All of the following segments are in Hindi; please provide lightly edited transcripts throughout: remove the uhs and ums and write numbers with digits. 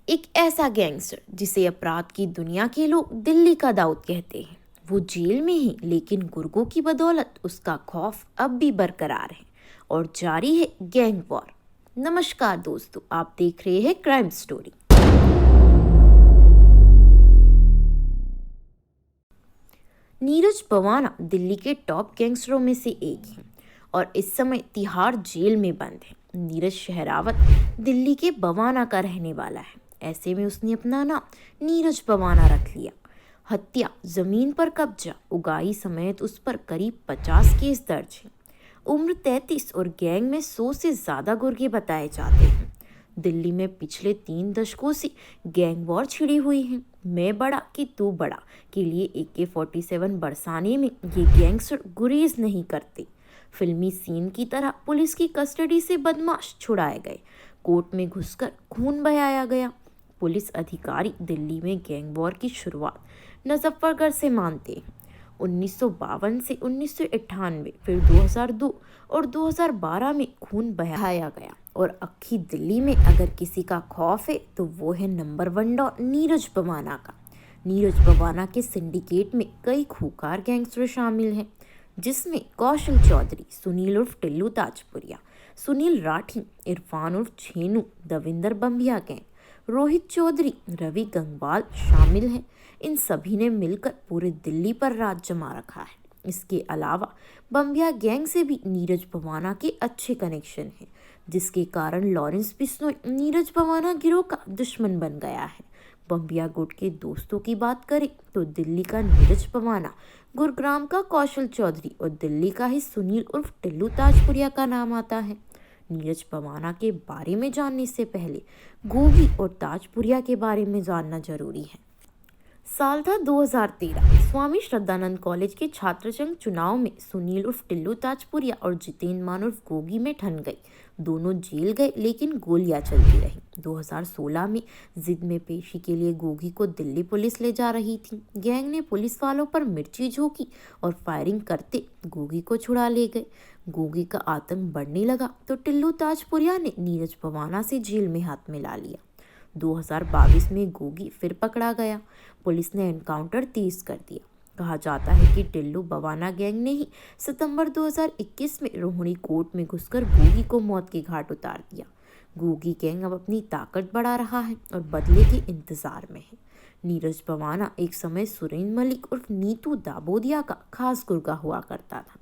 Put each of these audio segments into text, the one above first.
एक ऐसा गैंगस्टर जिसे अपराध की दुनिया के लोग दिल्ली का दाऊद कहते हैं। वो जेल में ही, लेकिन गुर्गों की बदौलत उसका खौफ अब भी बरकरार है और जारी है गैंग वॉर। नमस्कार दोस्तों, आप देख रहे हैं क्राइम स्टोरी। नीरज पवाना दिल्ली के टॉप गैंगस्टरों में से एक हैं और इस समय तिहाड़ जेल में बंद है। नीरज शहरावत दिल्ली के बवाना का रहने वाला है। ऐसे में उसने अपना नाम नीरज पवाना रख लिया। हत्या, जमीन पर कब्जा, उगाही समेत उस पर करीब 50 केस दर्ज हैं। उम्र 33 और गैंग में 100 से ज़्यादा गुर्गे बताए जाते हैं। दिल्ली में पिछले 3 दशकों से गैंग वॉर छिड़ी हुई है। मैं बड़ा कि तू बड़ा के लिए AK-47 बरसाने में ये गैंगस्टर गुरेज नहीं करते। फिल्मी सीन की तरह पुलिस की कस्टडी से बदमाश छुड़ाए गए, कोर्ट में घुसकर खून बहाया गया। पुलिस अधिकारी दिल्ली में गैंग वॉर की शुरुआत मुजफ्फरगढ़ से मानते हैं। 1952 से 1998, फिर 2002 और 2012 में खून बहाया गया। और अक्खी दिल्ली में अगर किसी का खौफ है तो वो है नंबर 1 डॉन नीरज पवाना का। नीरज पवाना के सिंडिकेट में कई खूंखार गैंगस्टर शामिल हैं, जिसमें कौशल चौधरी, सुनील उर्फ टिल्लू ताजपुरिया, सुनील राठी, इरफान उर्फ छेनू, दविंदर बम्बिया गैंग, रोहित चौधरी, रवि गंगवाल शामिल हैं। इन सभी ने मिलकर पूरे दिल्ली पर राज जमा रखा है। इसके अलावा बम्बिया गैंग से भी नीरज पवाना के अच्छे कनेक्शन हैं, जिसके कारण लॉरेंस बिश्नोई नीरज पवाना गिरोह का दुश्मन बन गया है। बम्बिया गुट के दोस्तों की बात करें तो दिल्ली का नीरज पवाना, गुरुग्राम का कौशल चौधरी और दिल्ली का ही सुनील उर्फ टिल्लू ताजपुरिया का नाम आता है। नीरज पवाना के बारे में जानने से पहले गोगी और ताजपुरिया के बारे में जानना जरूरी है। साल था 2013। स्वामी श्रद्धानंद कॉलेज के छात्र संघ चुनाव में सुनील उर्फ टिल्लू ताजपुरिया और जितेंद्र मान उर्फ गोगी में ठन गई। दोनों जेल गए, लेकिन गोलियां चलती रही। 2016 में जिद में पेशी के लिए गोगी को दिल्ली पुलिस ले जा रही थी। गैंग ने पुलिस वालों पर मिर्ची झोंकी और फायरिंग करते गोगी को छुड़ा ले गए। गोगी का आतंक बढ़ने लगा तो टिल्लू ताजपुरिया ने नीरज पवाना से जेल में हाथ मिला लिया। 2022 में गोगी फिर पकड़ा गया। पुलिस ने एनकाउंटर तेज कर दिया। कहा जाता है कि टिल्लू बवाना गैंग ने ही सितंबर 2021 में रोहिणी कोर्ट में घुसकर गोगी को मौत के घाट उतार दिया। गोगी गैंग अब अपनी ताकत बढ़ा रहा है और बदले के इंतजार में है। नीरज पवाना एक समय सुरेंद्र मलिक उर्फ नीतू दाबोदिया का खास गुर्गा हुआ करता था।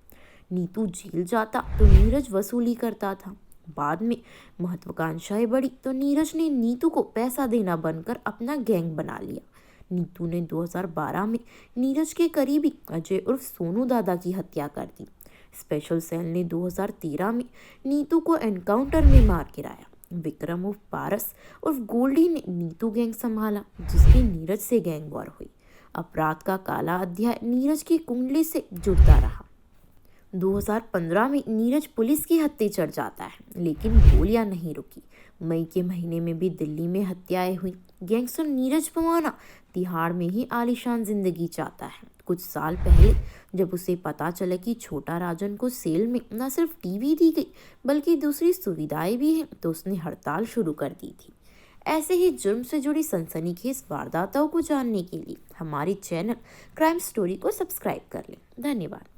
नीतू जेल जाता तो नीरज वसूली करता था। बाद में महत्वाकांक्षाएं बढ़ी तो नीरज ने नीतू को पैसा देना बनकर अपना गैंग बना लिया। नीतू ने 2012 में नीरज के करीबी अजय उर्फ सोनू दादा की हत्या कर दी। स्पेशल सेल ने 2013 में नीतू को एनकाउंटर में मार गिराया। विक्रम उर्फ पारस उर्फ गोल्डी ने नीतू गैंग संभाला, जिसकी नीरज से गैंग वॉर हुई। अपराध का काला अध्याय नीरज की कुंडली से जुड़ता रहा। 2015 में नीरज पुलिस की हत्या चढ़ जाता है, लेकिन गोलियां नहीं रुकी। मई के महीने में भी दिल्ली में हत्याएं हुई। गैंगस्टर नीरज पवाना तिहाड़ में ही आलीशान जिंदगी चाहता है। कुछ साल पहले जब उसे पता चला कि छोटा राजन को सेल में न सिर्फ टीवी दी गई बल्कि दूसरी सुविधाएं भी हैं, तो उसने हड़ताल शुरू कर दी थी। ऐसे ही जुर्म से जुड़ी सनसनीखेज वारदातों को जानने के लिए हमारे चैनल क्राइम स्टोरी को सब्सक्राइब कर लें। धन्यवाद।